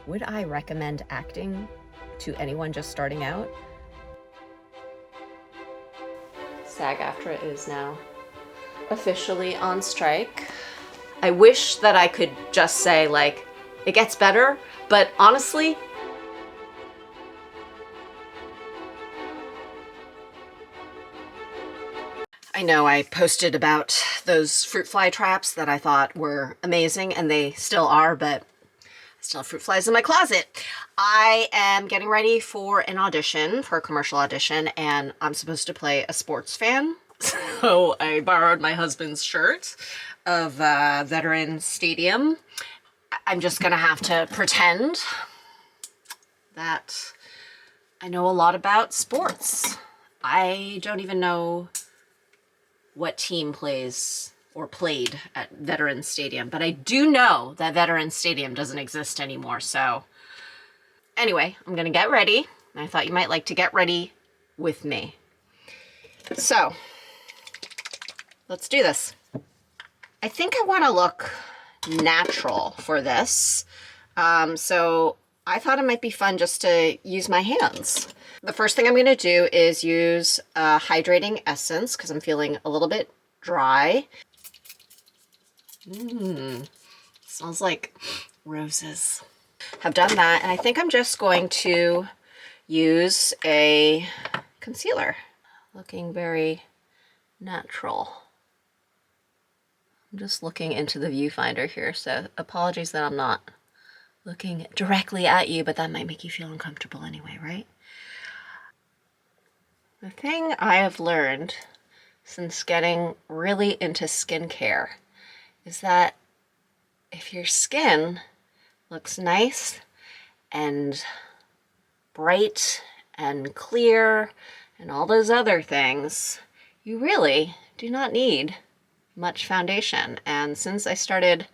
Would I recommend acting to anyone just starting out? SAG-AFTRA is now officially on strike. I wish that I could just say, like, it gets better, but honestly, I know I posted about those fruit fly traps that I thought were amazing, and they still are, but I still have fruit flies in my closet. I am getting ready for an audition, for a commercial audition, and I'm supposed to play a sports fan. So I borrowed my husband's shirt of Veteran Stadium. I'm just gonna have to pretend that I know a lot about sports. I don't even know what team plays or played at Veterans Stadium, but I do know that Veterans Stadium doesn't exist anymore. So anyway, I'm gonna get ready. I thought you might like to get ready with me. So let's do this. I think I want to look natural for this. So I thought it might be fun just to use my hands. The first thing I'm going to do is use a hydrating essence because I'm feeling a little bit dry. Smells like roses. Have done that, and I think I'm just going to use a concealer. Looking very natural. I'm just looking into the viewfinder here, so apologies that I'm not looking directly at you, but that might make you feel uncomfortable anyway, right? The thing I have learned since getting really into skincare is that if your skin looks nice and bright and clear and all those other things, you really do not need much foundation. And since I started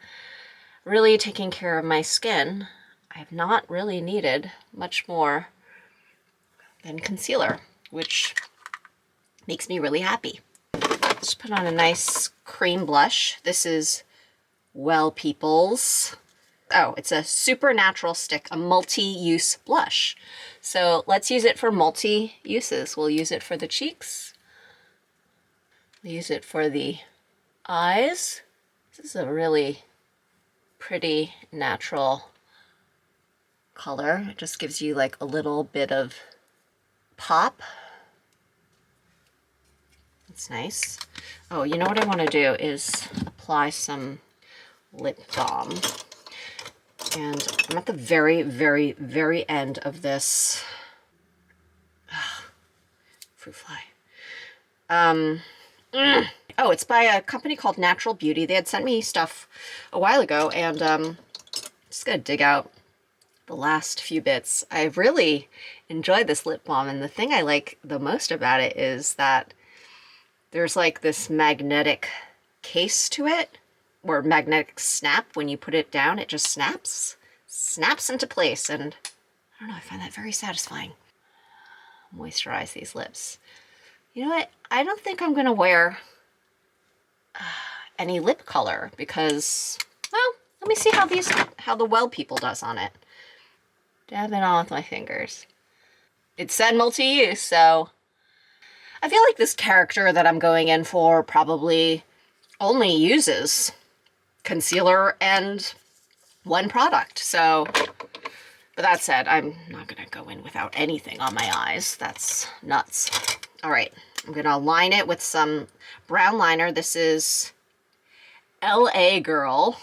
really taking care of my skin, I have not really needed much more than concealer, which makes me really happy. Let's put on a nice cream blush. This is Well People's. Oh, it's a Supernatural Stick, a multi-use blush. So let's use it for multi-uses. We'll use it for the cheeks. We'll use it for the eyes. This is a really pretty natural color. It just gives you like a little bit of pop. It's nice. Oh, you know what I want to do is apply some lip balm. And I'm at the very, very, very end of this fruit fly. Oh, it's by a company called Natural Beauty. They had sent me stuff a while ago, and I'm just gonna dig out the last few bits. I really enjoyed this lip balm, and the thing I like the most about it is that there's like this magnetic case to it, or magnetic snap. When you put it down, it just snaps into place, and I don't know, I find that very satisfying. Moisturize these lips. You know what? I don't think I'm gonna wear any lip color because, well, let me see how the Well People does on it. Dab it on with my fingers. It said multi-use, so I feel like this character that I'm going in for probably only uses concealer and one product. So, but that said, I'm not gonna go in without anything on my eyes. That's nuts. All right, I'm gonna line it with some brown liner. This is LA Girl.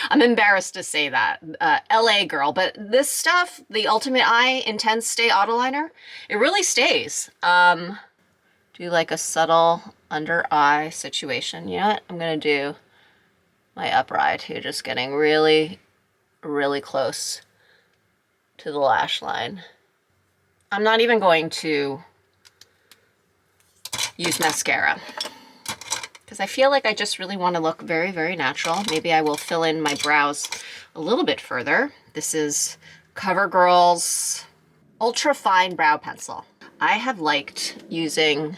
I'm embarrassed to say that, LA Girl, but this stuff, the Ultimate Eye Intense Stay Auto Liner, it really stays. Do like a subtle under eye situation. You know what? I'm gonna do my upper eye too, just getting really, really close to the lash line. I'm not even going to use mascara because I feel like I just really want to look very, very natural. Maybe I will fill in my brows a little bit further. This is CoverGirl's Ultra Fine Brow Pencil. I have liked using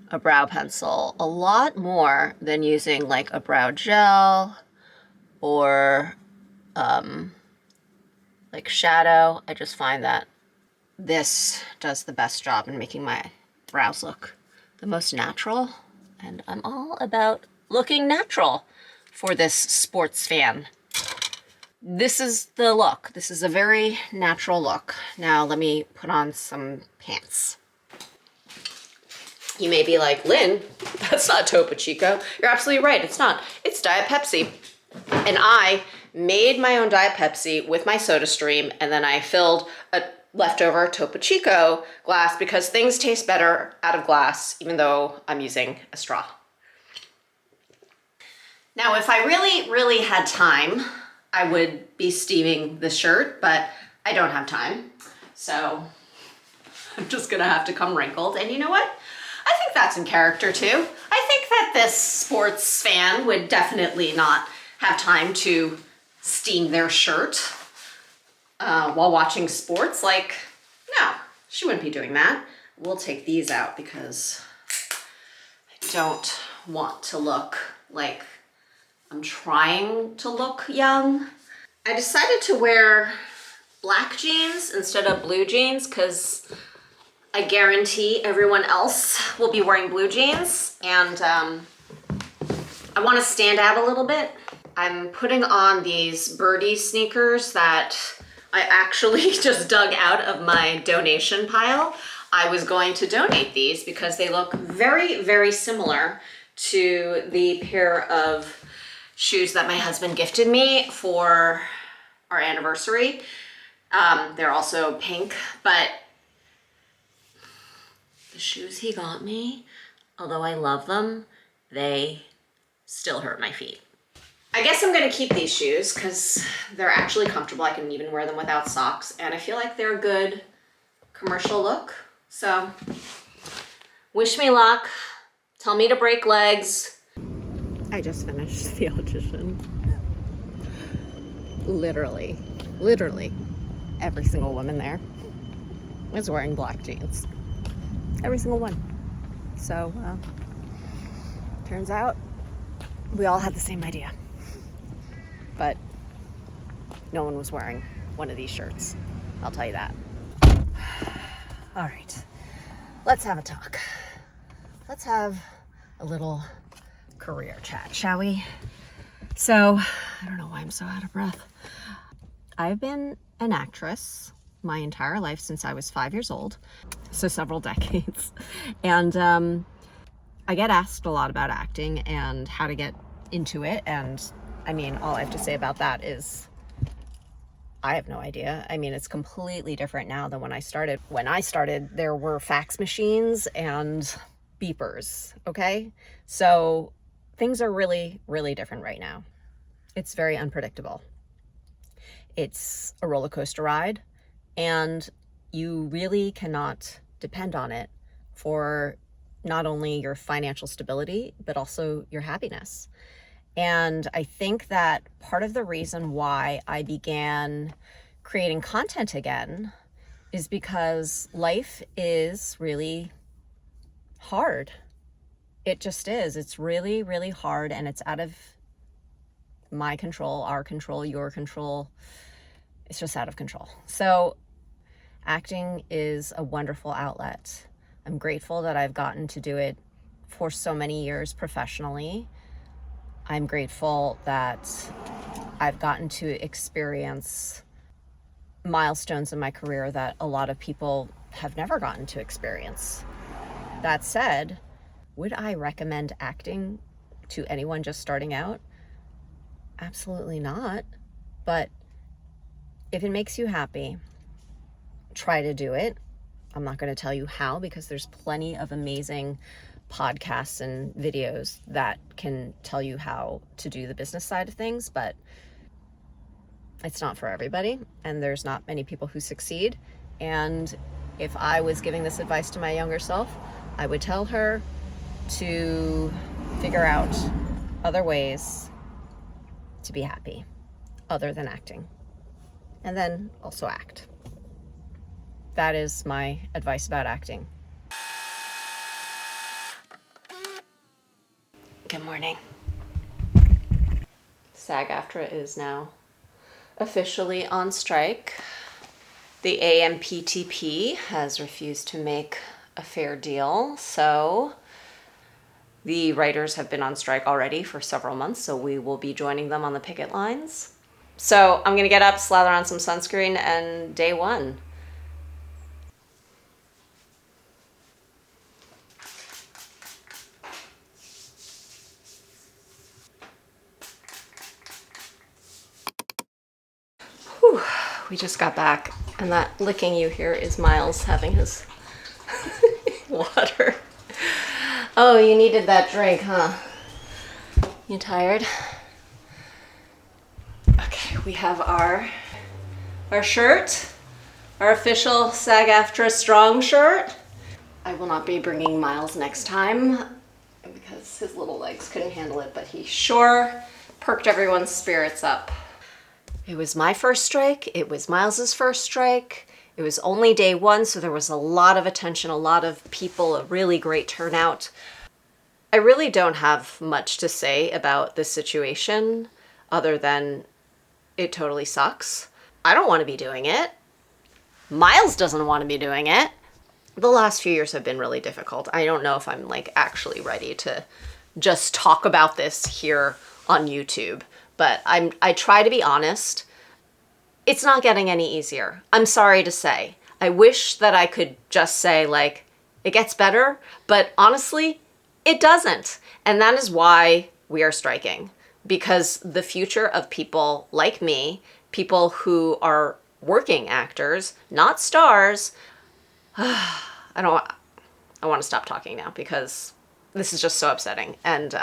a brow pencil a lot more than using like a brow gel or like shadow. I just find that this does the best job in making my brows look the most natural. And I'm all about looking natural for this sports fan. This is the look. This is a very natural look. Now let me put on some pants. You may be like, Lynn, that's not Topo Chico. You're absolutely right, it's not. It's Diet Pepsi. And I made my own Diet Pepsi with my soda stream, and then I filled a leftover Topo Chico glass because things taste better out of glass, even though I'm using a straw. Now, if I really had time, I would be steaming the shirt, but I don't have time. So I'm just gonna have to come wrinkled. And you know what? I think that's in character too. I think that this sports fan would definitely not have time to steam their shirt while watching sports. Like, no, she wouldn't be doing that. We'll take these out because I don't want to look like I'm trying to look young. I decided to wear black jeans instead of blue jeans because I guarantee everyone else will be wearing blue jeans, and I want to stand out a little bit. I'm putting on these birdie sneakers that I actually just dug out of my donation pile. I was going to donate these because they look very similar to the pair of shoes that my husband gifted me for our anniversary. They're also pink, but the shoes he got me, although I love them, they still hurt my feet. I guess I'm gonna keep these shoes because they're actually comfortable. I can even wear them without socks, and I feel like they're a good commercial look. So wish me luck. Tell me to break legs. I just finished the audition. Literally every single woman there was wearing black jeans. Every single one. So, turns out we all had the same idea. But no one was wearing one of these shirts. I'll tell you that. All right, let's have a talk. Let's have a little career chat, shall we? So, I don't know why I'm so out of breath. I've been an actress my entire life since I was 5 years old, so several decades. And I get asked a lot about acting and how to get into it. And I mean, all I have to say about that is I have no idea. I mean, it's completely different now than when I started. When I started, there were fax machines and beepers, okay? So things are really different right now. It's very unpredictable. It's a roller coaster ride, and you really cannot depend on it for not only your financial stability, but also your happiness. And I think that part of the reason why I began creating content again is because life is really hard. It just is. It's really hard, and it's out of my control, our control, your control. It's just out of control. So acting is a wonderful outlet. I'm grateful that I've gotten to do it for so many years professionally. I'm grateful that I've gotten to experience milestones in my career that a lot of people have never gotten to experience. That said, would I recommend acting to anyone just starting out? Absolutely not. But if it makes you happy, try to do it. I'm not going to tell you how, because there's plenty of amazing podcasts and videos that can tell you how to do the business side of things, but it's not for everybody, and there's not many people who succeed. And if I was giving this advice to my younger self, I would tell her to figure out other ways to be happy other than acting, and then also act. That is my advice about acting. Good morning. SAG-AFTRA is now officially on strike. The AMPTP has refused to make a fair deal, so the writers have been on strike already for several months, so we will be joining them on the picket lines. So I'm gonna get up, slather on some sunscreen, and day one. Whew, we just got back, and that licking you hear is Miles having his water. Oh, you needed that drink, huh? You tired? Okay, we have our shirt, our official SAG-AFTRA strong shirt. I will not be bringing Miles next time because his little legs couldn't handle it, but he sure perked everyone's spirits up. It was my first strike. It was Miles's first strike. It was only day one, so there was a lot of attention, a lot of people, a really great turnout. I really don't have much to say about this situation other than it totally sucks. I don't want to be doing it. Miles doesn't want to be doing it. The last few years have been really difficult. I don't know if I'm like actually ready to just talk about this here on YouTube, but I try to be honest. It's not getting any easier. I'm sorry to say. I wish that I could just say like, it gets better, but honestly, it doesn't. And that is why we are striking, because the future of people like me, people who are working actors, not stars, I want to stop talking now because this is just so upsetting. And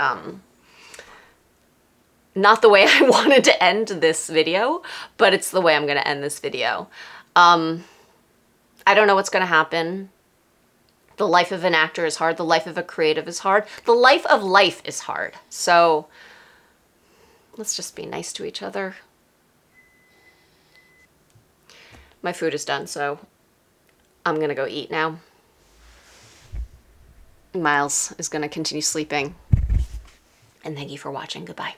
not the way I wanted to end this video, but it's the way I'm going to end this video. I don't know what's going to happen. The life of an actor is hard. The life of a creative is hard. The life of life is hard. So let's just be nice to each other. My food is done, so I'm going to go eat now. Miles is going to continue sleeping. And thank you for watching. Goodbye.